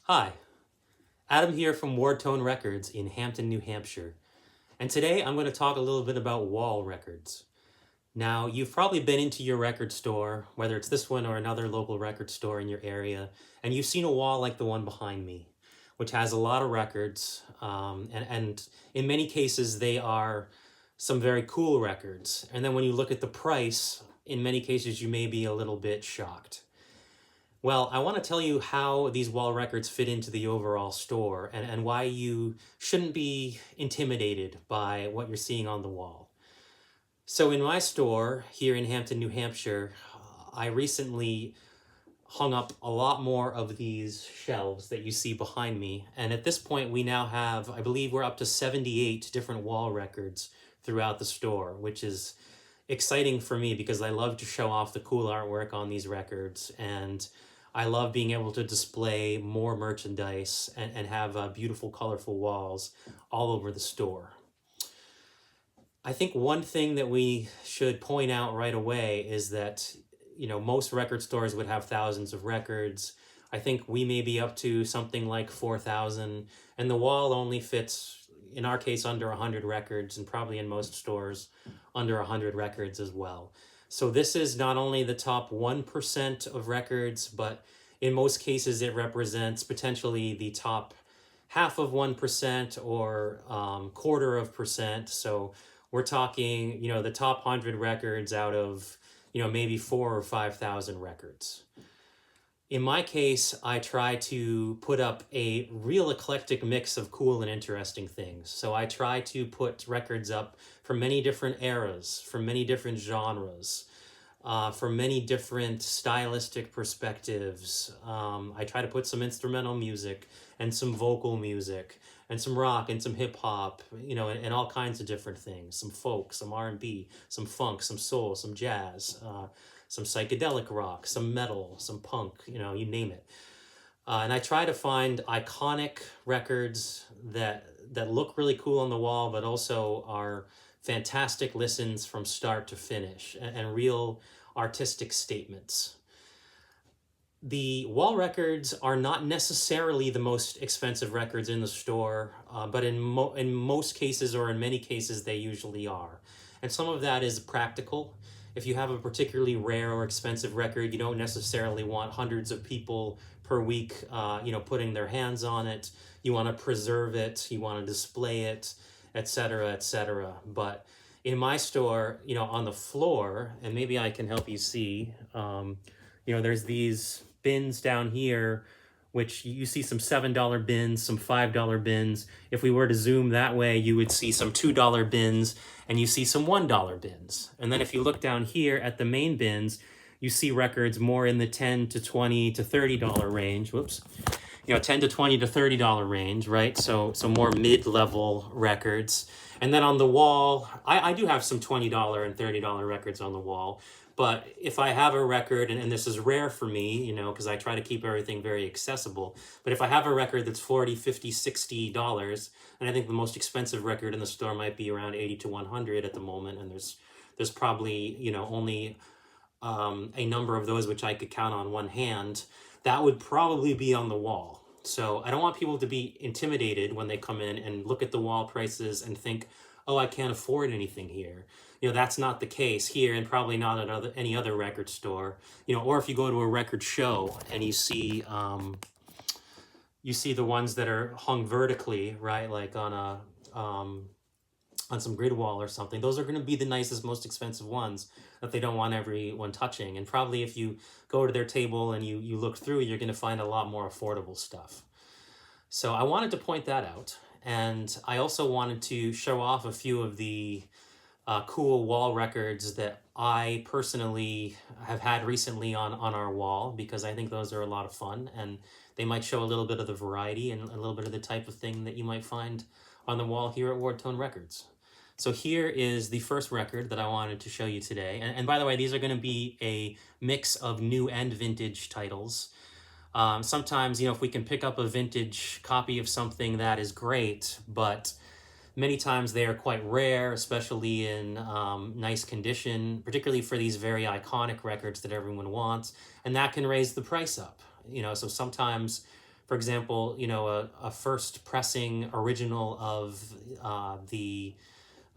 Hi, Adam here from Wardtone Records in Hampton, New Hampshire. And today I'm going to talk a little bit about wall records. Now, you've probably been into your record store, whether it's this one or another local record store in your area, and you've seen a wall like the one behind me, which has a lot of records. And in many cases, they are some very cool records. And then when you look at the price, in many cases, you may be a little bit shocked. Well, I want to tell you how these wall records fit into the overall store and why you shouldn't be intimidated by what you're seeing on the wall. So, in my store here in Hampton, New Hampshire, I recently hung up a lot more of these shelves that you see behind me. And at this point, we now have, I believe we're up to 78 different wall records throughout the store, which is exciting for me because I love to show off the cool artwork on these records, and I love being able to display more merchandise and have beautiful, colorful walls all over the store. I think one thing that we should point out right away is that, most record stores would have thousands of records. I think we may be up to something like 4,000, and the wall only fits, in our case, under 100 records, and probably in most stores, under 100 records as well. So this is not only the top 1% of records, but in most cases it represents potentially the top half of 1% or quarter of percent. So we're talking, the top 100 records out of, maybe 4 or 5,000 records. In my case, I try to put up a real eclectic mix of cool and interesting things. So I try to put records up from many different eras, from many different genres, from many different stylistic perspectives. I try to put some instrumental music and some vocal music and some rock and some hip hop, and all kinds of different things. Some folk, some R&B, some funk, some soul, some jazz, some psychedelic rock, some metal, some punk, you name it. And I try to find iconic records that look really cool on the wall, but also are fantastic listens from start to finish and real artistic statements. The wall records are not necessarily the most expensive records in the store, but in most cases or in many cases they usually are. And some of that is practical. If you have a particularly rare or expensive record, you don't necessarily want hundreds of people per week, putting their hands on it. You want to preserve it, you want to display it, etc., etc. But in my store, on the floor, and maybe I can help you see, there's these bins down here, which you see some $7 bins, some $5 bins. If we were to zoom that way, you would see some $2 bins, and you see some $1 bins. And then if you look down here at the main bins, you see records more in the 10 to 20 to $30 range. Whoops. 10 to 20 to $30 range, right? So more mid-level records. And then on the wall, I do have some $20 and $30 records on the wall. But if I have a record, and this is rare for me, because I try to keep everything very accessible. But if I have a record that's $40, $50, $60, and I think the most expensive record in the store might be around 80 to 100 at the moment, and there's probably, only a number of those which I could count on one hand, that would probably be on the wall. So I don't want people to be intimidated when they come in and look at the wall prices and think, oh, I can't afford anything here. That's not the case here, and probably not at any other record store. Or if you go to a record show and you see the ones that are hung vertically, right, like on some grid wall or something. Those are going to be the nicest, most expensive ones that they don't want everyone touching. And probably if you go to their table and you look through, you're going to find a lot more affordable stuff. So I wanted to point that out. And I also wanted to show off a few of the cool wall records that I personally have had recently on our wall, because I think those are a lot of fun, and they might show a little bit of the variety and a little bit of the type of thing that you might find on the wall here at Wardtone Records. So here is the first record that I wanted to show you today. And by the way, these are going to be a mix of new and vintage titles. Sometimes, if we can pick up a vintage copy of something, that is great, but many times they are quite rare, especially in nice condition, particularly for these very iconic records that everyone wants, and that can raise the price up. So sometimes For example, you know, a first pressing original of the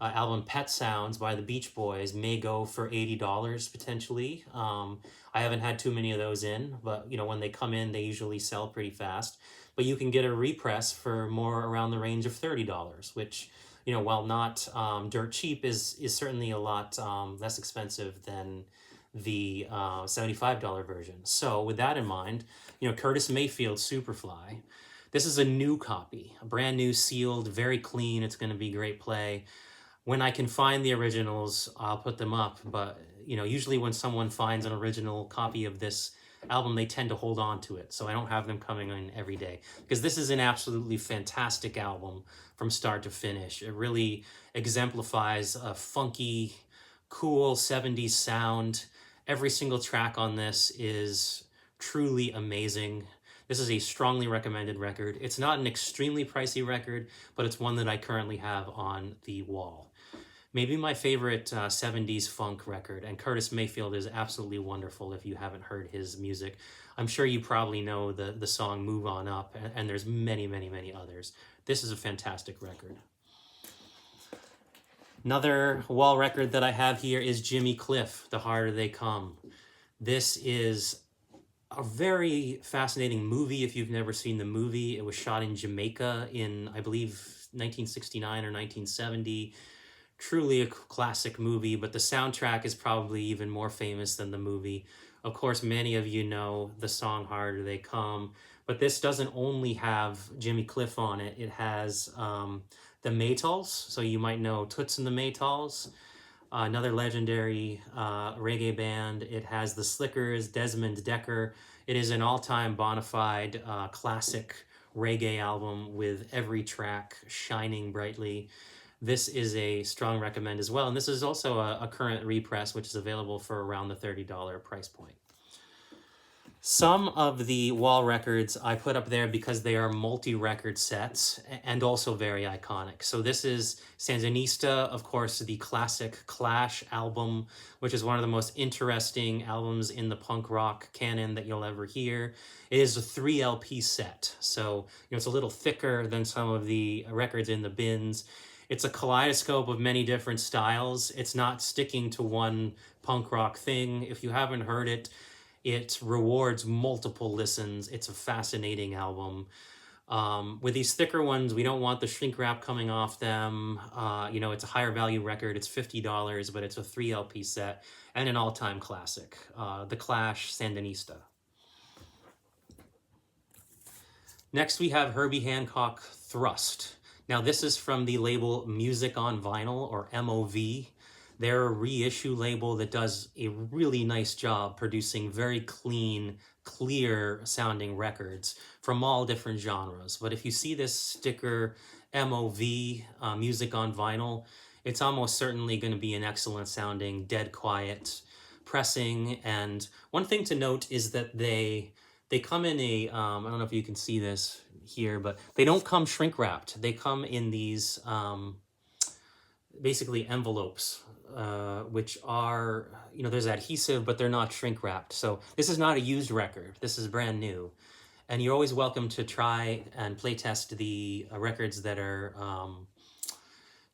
album Pet Sounds by the Beach Boys may go for $80 potentially. I haven't had too many of those in, but you know, when they come in, they usually sell pretty fast. But you can get a repress for more around the range of $30, which, you know, while not dirt cheap, is certainly a lot less expensive than the $75 version. So with that in mind, you know, Curtis Mayfield Superfly. This is a new copy, a brand new, sealed, very clean. It's going to be great play. When I can find the originals, I'll put them up. But, you know, usually when someone finds an original copy of this album, they tend to hold on to it. So I don't have them coming in every day, because this is an absolutely fantastic album from start to finish. It really exemplifies a funky, cool 70s sound. Every single track on this is truly amazing. This is a strongly recommended record. It's not an extremely pricey record, but it's one that I currently have on the wall. Maybe my favorite 70s funk record, and Curtis Mayfield is absolutely wonderful if you haven't heard his music. I'm sure you probably know the song Move On Up, and there's many, many, many others. This is a fantastic record. Another wall record that I have here is Jimmy Cliff, The Harder They Come. This is a very fascinating movie if you've never seen the movie. It was shot in Jamaica in, I believe, 1969 or 1970. Truly a classic movie, but the soundtrack is probably even more famous than the movie. Of course, many of you know the song Harder They Come, but this doesn't only have Jimmy Cliff on it. It has the Maytals, so you might know Toots and the Maytals, another legendary reggae band. It has the Slickers, Desmond Decker. It is an all-time bona fide classic reggae album with every track shining brightly. This is a strong recommend as well. And this is also a current repress, which is available for around the $30 price point. Some of the wall records I put up there because they are multi-record sets and also very iconic. So this is Sandinista, of course, the classic Clash album, which is one of the most interesting albums in the punk rock canon that you'll ever hear. It is a 3 LP set, so you know it's a little thicker than some of the records in the bins. It's a kaleidoscope of many different styles. It's not sticking to one punk rock thing. If you haven't heard it, it rewards multiple listens. It's a fascinating album. With these thicker ones, we don't want the shrink wrap coming off them. You know, it's a higher value record. It's $50, but it's a 3 LP set and an all-time classic. The Clash, Sandinista. Next, we have Herbie Hancock, Thrust. Now, this is from the label Music on Vinyl, or MOV. They're a reissue label that does a really nice job producing very clean, clear sounding records from all different genres. But if you see this sticker, MOV, Music on Vinyl, it's almost certainly going to be an excellent sounding, dead quiet pressing. And one thing to note is that they come in a, I don't know if you can see this here, but they don't come shrink wrapped. They come in these basically envelopes, which are, you know, there's adhesive, but they're not shrink wrapped. So this is not a used record. This is brand new. And you're always welcome to try and play test the records that are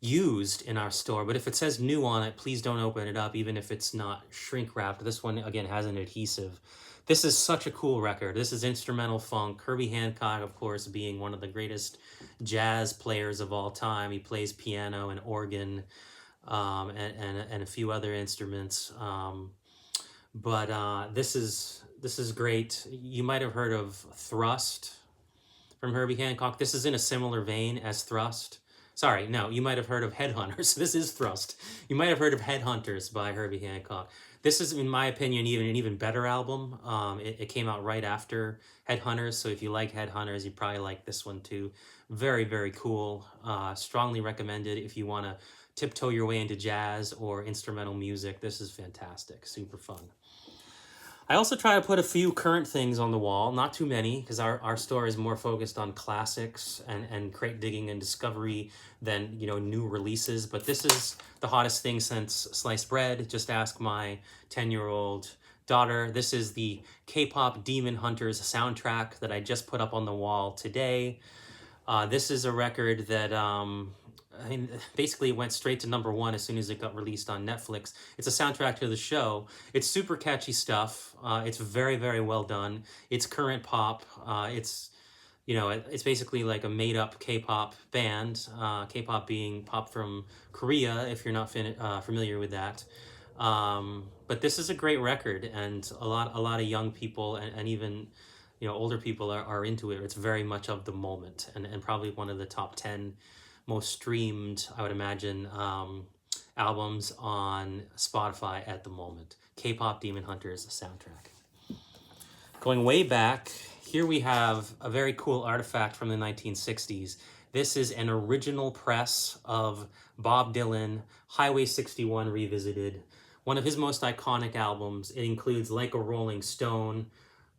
used in our store. But if it says new on it, please don't open it up, even if it's not shrink wrapped. This one, again, has an adhesive. This is such a cool record. This is instrumental funk. Herbie Hancock, of course, being one of the greatest jazz players of all time. He plays piano and organ and a few other instruments. This is great. You might have heard of Thrust from Herbie Hancock. This is in a similar vein as Thrust. Sorry, no, you might have heard of Headhunters. This is Thrust. You might have heard of Headhunters by Herbie Hancock. This is, in my opinion, an even better album. It came out right after Headhunters, so if you like Headhunters, you probably like this one too. Very, very cool. Strongly recommended if you want to tiptoe your way into jazz or instrumental music. This is fantastic. Super fun. I also try to put a few current things on the wall, not too many, because our store is more focused on classics and crate digging and discovery than, you know, new releases. But this is the hottest thing since sliced bread. Just ask my 10-year-old daughter. This is the K-pop Demon Hunters soundtrack that I just put up on the wall today. This is a record that I mean, basically it went straight to #1 as soon as it got released on Netflix. It's a soundtrack to the show. It's super catchy stuff. It's very, very well done. It's current pop. It's basically like a made-up K-pop band. K-pop being pop from Korea, if you're not familiar with that. But this is a great record, and a lot of young people and even older people are into it. It's very much of the moment, and probably one of the top 10 most streamed, I would imagine, albums on Spotify at the moment. K-pop Demon Hunters soundtrack. Going way back, here we have a very cool artifact from the 1960s. This is an original press of Bob Dylan, Highway 61 Revisited, one of his most iconic albums. It includes Like a Rolling Stone,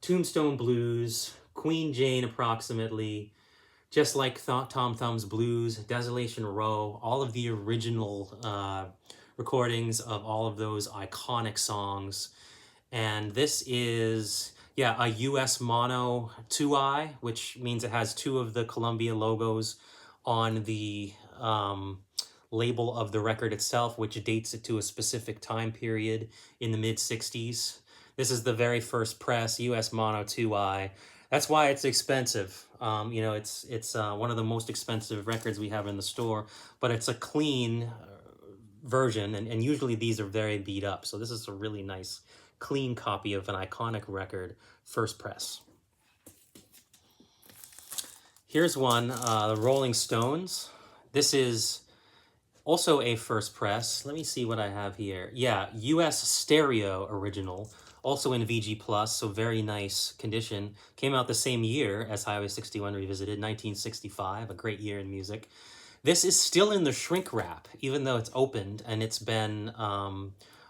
Tombstone Blues, Queen Jane approximately, Just Like Tom Thumb's Blues, Desolation Row, all of the original recordings of all of those iconic songs. And this is, a US mono 2i, which means it has two of the Columbia logos on the label of the record itself, which dates it to a specific time period in the mid-60s. This is the very first press, US mono 2i. That's why it's expensive. It's one of the most expensive records we have in the store, but it's a clean version, and usually these are very beat up. So this is a really nice, clean copy of an iconic record, first press. Here's one, the Rolling Stones. This is also a first press. Let me see what I have here. Yeah, US stereo original, also in VG+, so very nice condition. Came out the same year as Highway 61 Revisited, 1965, a great year in music. This is still in the shrink wrap, even though it's opened, and it's been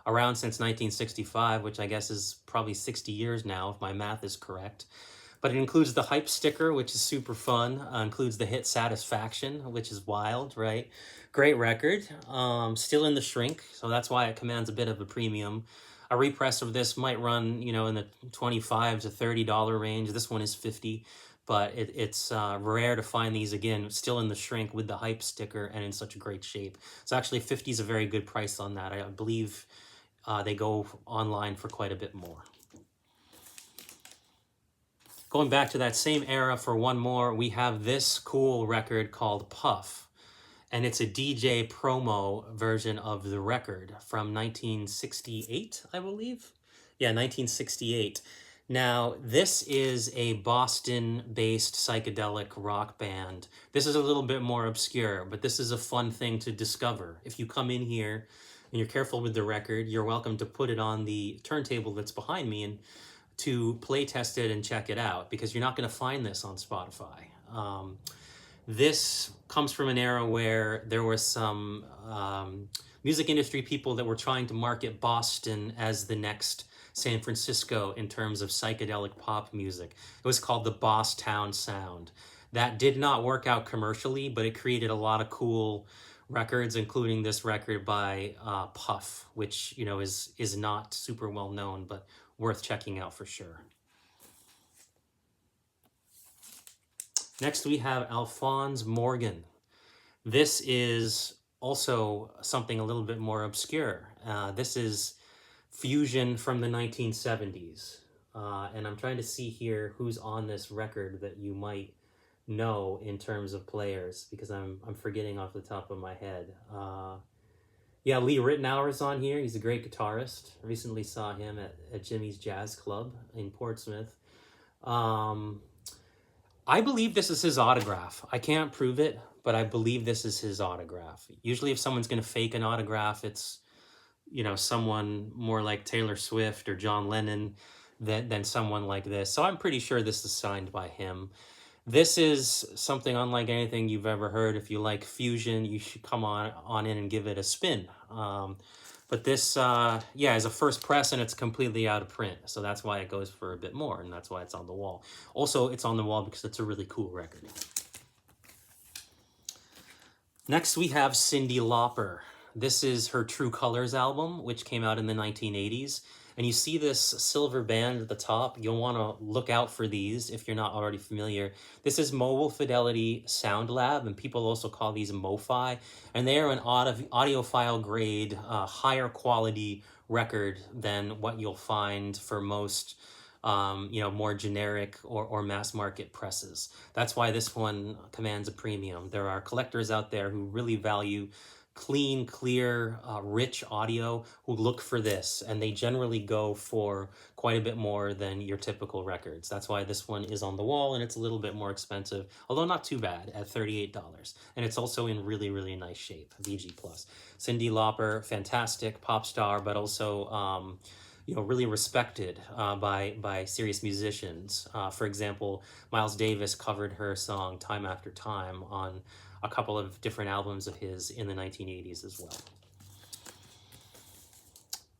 around since 1965, which I guess is probably 60 years now, if my math is correct. But it includes the hype sticker, which is super fun. Includes the hit Satisfaction, which is wild, right? Great record. Still in the shrink, so that's why it commands a bit of a premium. A repress of this might run, in the $25 to $30 range. This one is $50, but it's rare to find these again, still in the shrink with the hype sticker and in such a great shape. So actually $50 is a very good price on that. I believe they go online for quite a bit more. Going back to that same era for one more, we have this cool record called Puff. And it's a DJ promo version of the record from 1968, I believe. Yeah, 1968. Now, this is a Boston-based psychedelic rock band. This is a little bit more obscure, but this is a fun thing to discover. If you come in here and you're careful with the record, you're welcome to put it on the turntable that's behind me and to play test it and check it out, because you're not going to find this on Spotify. This comes from an era where there were some music industry people that were trying to market Boston as the next San Francisco in terms of psychedelic pop music. It was called the Bosstown Sound. That did not work out commercially, but it created a lot of cool records, including this record by Puff, which is not super well known, but worth checking out for sure. Next we have Alphonse Morgan. This is also something a little bit more obscure. This is fusion from the 1970s. And I'm trying to see here who's on this record that you might know in terms of players, because I'm forgetting off the top of my head. Yeah, Lee Ritenour's on here. He's a great guitarist. I recently saw him at Jimmy's Jazz Club in Portsmouth. I believe this is his autograph. I can't prove it, but I believe this is his autograph. Usually if someone's going to fake an autograph, it's, someone more like Taylor Swift or John Lennon than someone like this. So I'm pretty sure this is signed by him. This is something unlike anything you've ever heard. If you like fusion, you should come on in and give it a spin. But this, is a first press, and it's completely out of print. So that's why it goes for a bit more, and that's why it's on the wall. Also, it's on the wall because it's a really cool record. Next, we have Cyndi Lauper. This is her True Colors album, which came out in the 1980s. And you see this silver band at the top. You'll want to look out for these if you're not already familiar. This is Mobile Fidelity Sound Lab, and people also call these MoFi. And they are an audiophile grade, higher quality record than what you'll find for most more generic or mass market presses. That's why this one commands a premium. There are collectors out there who really value clean, clear, rich audio who look for this, and they generally go for quite a bit more than your typical records. That's why this one is on the wall, and it's a little bit more expensive, although not too bad at $38. And it's also in really, really nice shape, VG+. Cyndi Lauper, fantastic pop star, but also really respected by serious musicians. For example, Miles Davis covered her song Time After Time on a couple of different albums of his in the 1980s as well.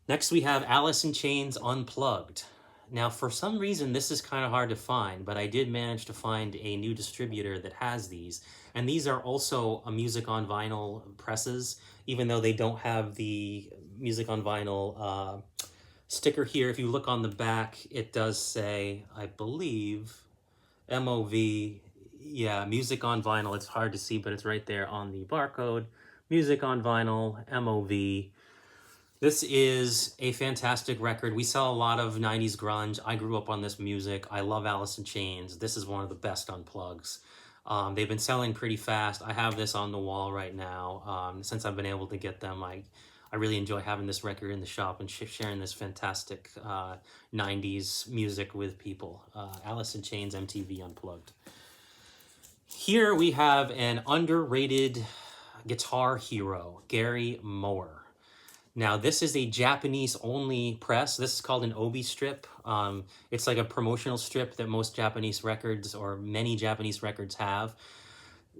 Next, we have Alice in Chains Unplugged. Now, for some reason, this is kind of hard to find, but I did manage to find a new distributor that has these. And these are also a Music on Vinyl presses, even though they don't have the Music on Vinyl sticker here. If you look on the back, it does say, I believe, MOV. Yeah, Music on Vinyl. It's hard to see, but it's right there on the barcode. Music on Vinyl, MOV. This is a fantastic record. We sell a lot of 90s grunge. I grew up on this music. I love Alice in Chains. This is one of the best unplugs. They've been selling pretty fast. I have this on the wall right now. Since I've been able to get them, I really enjoy having this record in the shop and sharing this fantastic 90s music with people. Alice in Chains MTV Unplugged. Here we have an underrated guitar hero, Gary Moore. Now, this is a Japanese-only press. This is called an obi strip. It's like a promotional strip that most Japanese records, or many Japanese records, have.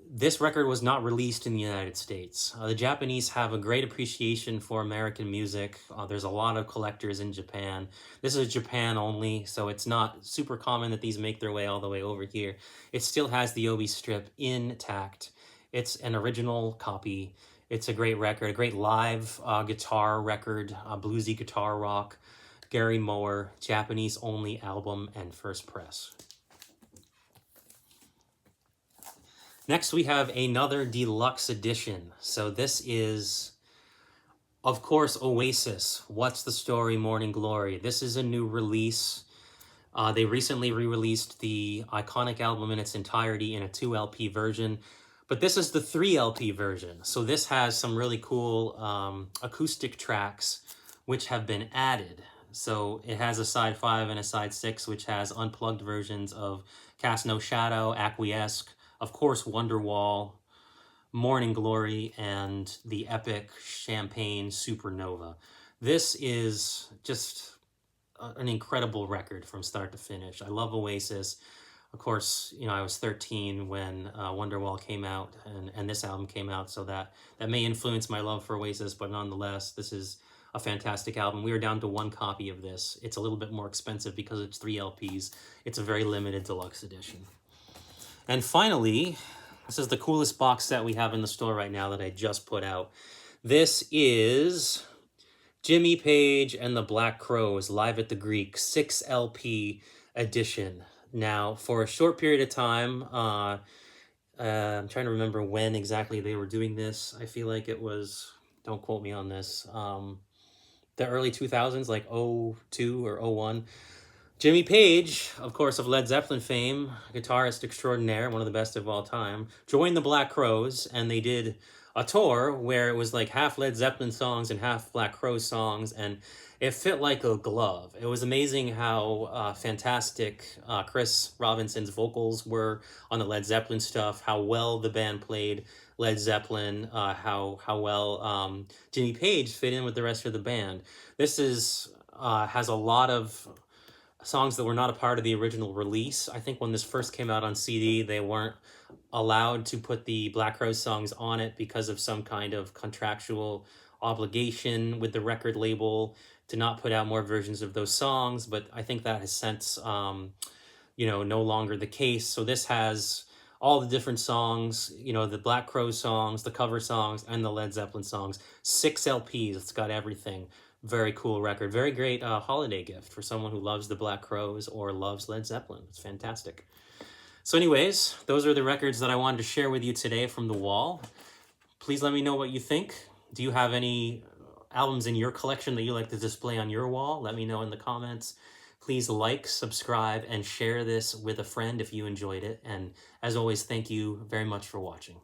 This record was not released in the United States. The Japanese have a great appreciation for American music. There's a lot of collectors in Japan. This is Japan only, so it's not super common that these make their way all the way over here. It still has the obi strip intact. It's an original copy. It's a great record, a great live guitar record, bluesy guitar rock. Gary Moore, Japanese only album and first press. Next, we have another deluxe edition. So this is, of course, Oasis. What's the Story, Morning Glory. This is a new release. They recently re-released the iconic album in its entirety in a 2 LP version. But this is the 3 LP version. So this has some really cool acoustic tracks which have been added. So it has a side 5 and a side 6, which has unplugged versions of Cast No Shadow, Acquiesce, of course, Wonderwall, Morning Glory, and the epic Champagne Supernova. This is just an incredible record from start to finish. I love Oasis. Of course, I was 13 when Wonderwall came out, and this album came out, so that may influence my love for Oasis, but nonetheless, this is a fantastic album. We are down to 1 copy of this. It's a little bit more expensive because it's 3 LPs. It's a very limited deluxe edition. And finally, this is the coolest box set we have in the store right now that I just put out. This is Jimmy Page and the Black Crowes Live at the Greek 6 LP edition. Now, for a short period of time, I'm trying to remember when exactly they were doing this. I feel like it was, don't quote me on this, the early 2000s, like 02 or 01. Jimmy Page, of course, of Led Zeppelin fame, guitarist extraordinaire, one of the best of all time, joined the Black Crowes, and they did a tour where it was like half Led Zeppelin songs and half Black Crowes songs, and it fit like a glove. It was amazing how fantastic Chris Robinson's vocals were on the Led Zeppelin stuff, how well the band played Led Zeppelin, how well Jimmy Page fit in with the rest of the band. This has a lot of songs that were not a part of the original release. I think when this first came out on CD, they weren't allowed to put the Black Crowes songs on it because of some kind of contractual obligation with the record label to not put out more versions of those songs. But I think that has since, no longer the case. So this has all the different songs, the Black Crowes songs, the cover songs, and the Led Zeppelin songs. 6 LPs, it's got everything. Very cool record. Very great holiday gift for someone who loves the Black Crowes or loves Led Zeppelin. It's fantastic. So anyways, those are the records that I wanted to share with you today from The Wall. Please let me know what you think. Do you have any albums in your collection that you like to display on your wall? Let me know in the comments. Please like, subscribe, and share this with a friend if you enjoyed it. And as always, thank you very much for watching.